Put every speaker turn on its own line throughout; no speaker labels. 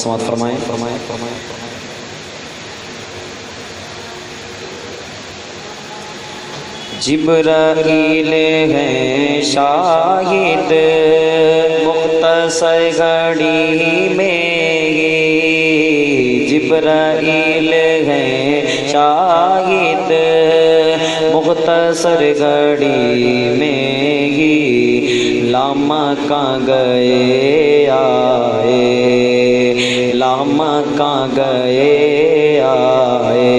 سماعت فرمائیں۔ جبرائیل ہیں شاہد مختصر گھڑی میں، جبرائیل ہیں شاہد مختصر گھڑی میں، لامکاں گئے آئے، لامکاں گئے آئے،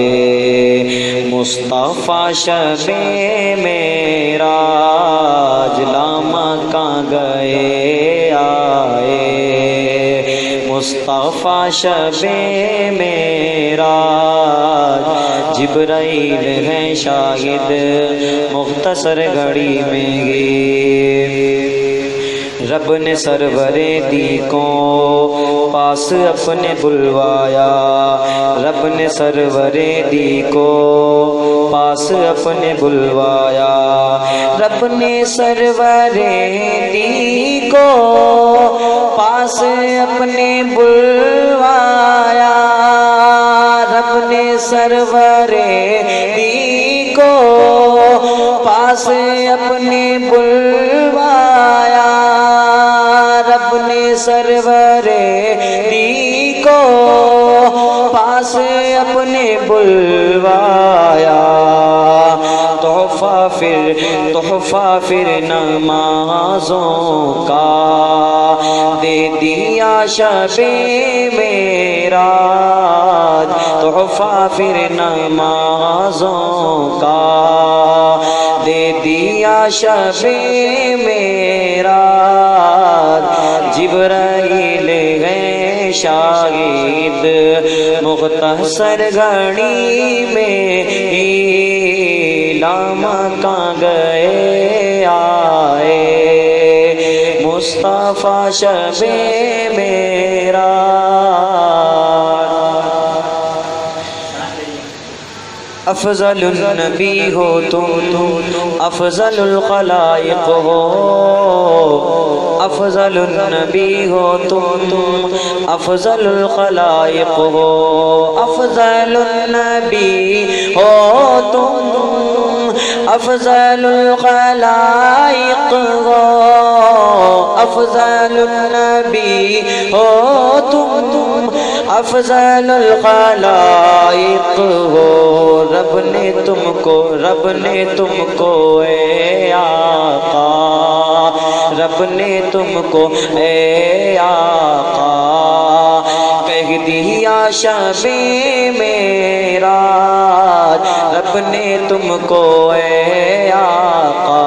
مصطفیٰ شب معراج لامکاں گئے آئے، مصطفیٰ شب معراج، جبرائیل ہیں شاہد مختصر گھڑی میں گئے، رب نے سرور دی کو پاس اپنے بلوایا، رب نے سرور دی کو پاس اپنے بلوایا، رب نے سرور دی کو پاس اپنے بلوایا، رب نے سرور دی کو پاس اپنے بلوایا، رب نے سرور دی کو پاس اپنے بلوایا، تحفہ پھر نمازوں کا دے دیا شب معراج، تحفہ پھر نمازوں کا دے دیا شب معراج، جبرائیل ہیں شاہد مختصر گھڑی میں، لامکاں گئے آئے، مصطفیٰ شب معراج، افضل النبی ہو تم، افضل الخلائق ہو، افضل النبی ہو تم، افضل الخلائق ہو، افضل النبی ہو تم، افضل الخلائق ہو، افضل النبی ہو تم، افضل الخلائق ہو، رب نے تم کو اے آقا، رب نے تم کو اے آقا کہہ دیا شب معراج، رب نے تم کو اے آقا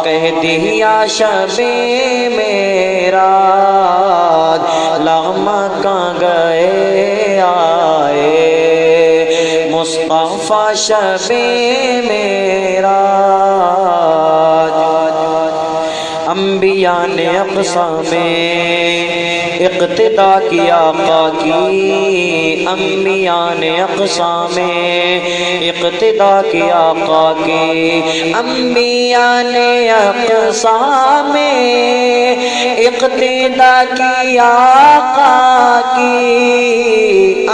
کہہ دیا شب معراج، لامکاں گئے آئے، مصطفیٰ شب معراج، انبیاء نے اقصیٰ میں اقتدا کی آقا کی، انبیاء نے اقصیٰ میں اقتدا کی آقا کی، انبیاء نے اقصیٰ میں اقتدا کی آقا کی،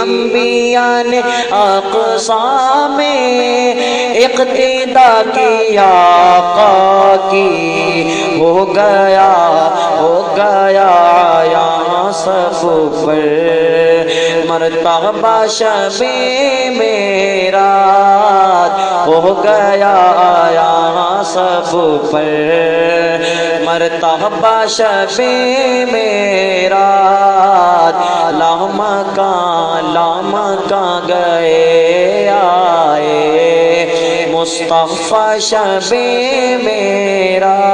انبیاء نے اقصیٰ میں اقتدا کی آقا کی، ہو گیا یہاں سب پر مرتبہ شب معراج، ہو گیا یہاں سب پر مرتبہ شب معراج، لامکاں گئے آئے، مصطفیٰ شب معراج،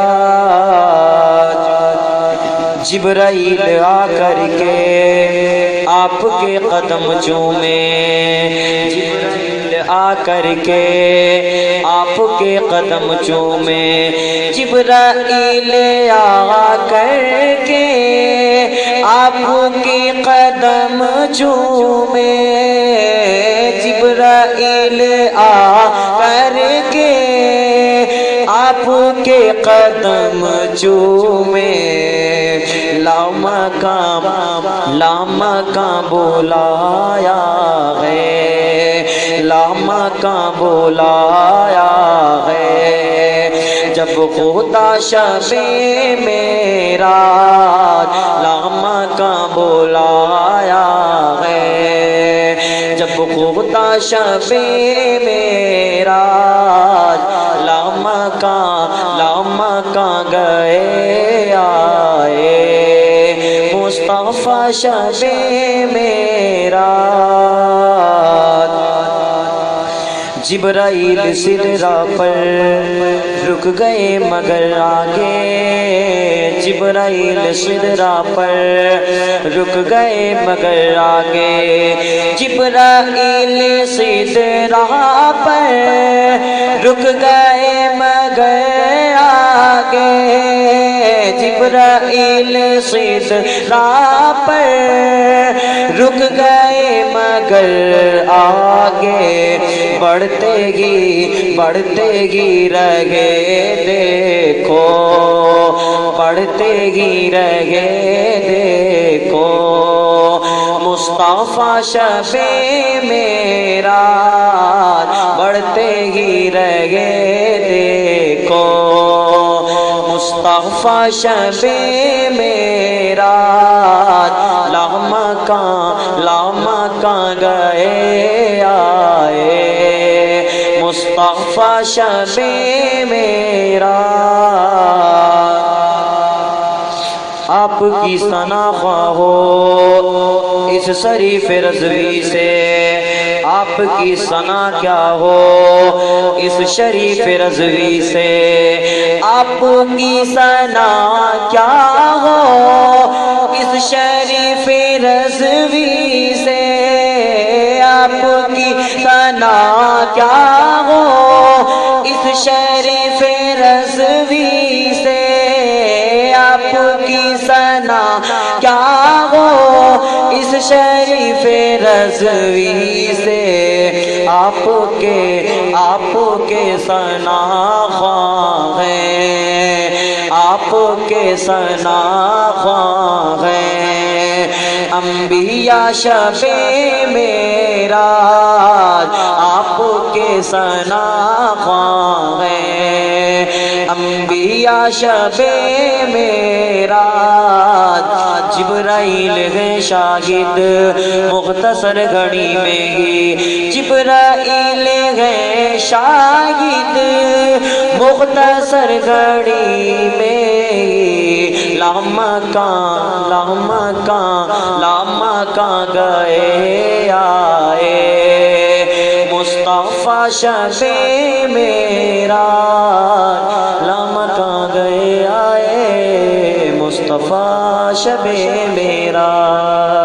جبرائیل آ کر کے آپ کے قدم چومے، جبرائیل آ کر کے آپ کے قدم چومے، جبرائیل آ کر کے آپ کے قدم چومے، جبرائیل آ کر کے آپ کے قدم چومے، لامکاں بلایا ہے، لامکاں بلایا ہے، جب خدا شب معراج لامکاں بلایا ہے، جب خدا شب معراج لامکاں گئے آئے، مصطفیٰ شب معراج، جبرائیل سدرہ پر رک گئے مگر آگے، جبرائیل سدرہ پر رک گئے مگر آگے، جبرائیل سدرہ پر رک گئے مگر آگے، جبرائیل سدرہ پر رک گئے مگر آگے، بڑھتے ہی رہے دیکھو، بڑھتے ہی رہے دیکھو، مصطفیٰ شب معراج بڑھتے ہی رہے دیکھو، مصطفیٰ شب معراج لامکاں گئے آئے، مصطفیٰ شب معراج، آپ کی ثنا خواہ ہو اس شریف رضوی سے، آپ کی ثنا کیا ہو اس شریف رضوی سے، آپ کی ثنا کیا ہو اس شریف رضوی سے، آپ کی ثنا کیا ہو اس شریف رضوی سے، آپ کی ثنا کیا ہو اس شریف رضوی سے، آپ کے ثنا خواہ ہیں، آپ کے ثنا خواہ ہیں، انبیاء شب معراج آپ کے ثنا خواہ ہیں، انبیاء شب معراج، جبرائیل ہے شاہد مختصر گھڑی میں ہی، جبرائیل ہے شاہد مختصر گھڑی میں ہی، لامکاں گئے آئے، مصطفیٰ شب معراج لامکاں گئے آئے، مصطفیٰ شب معراج۔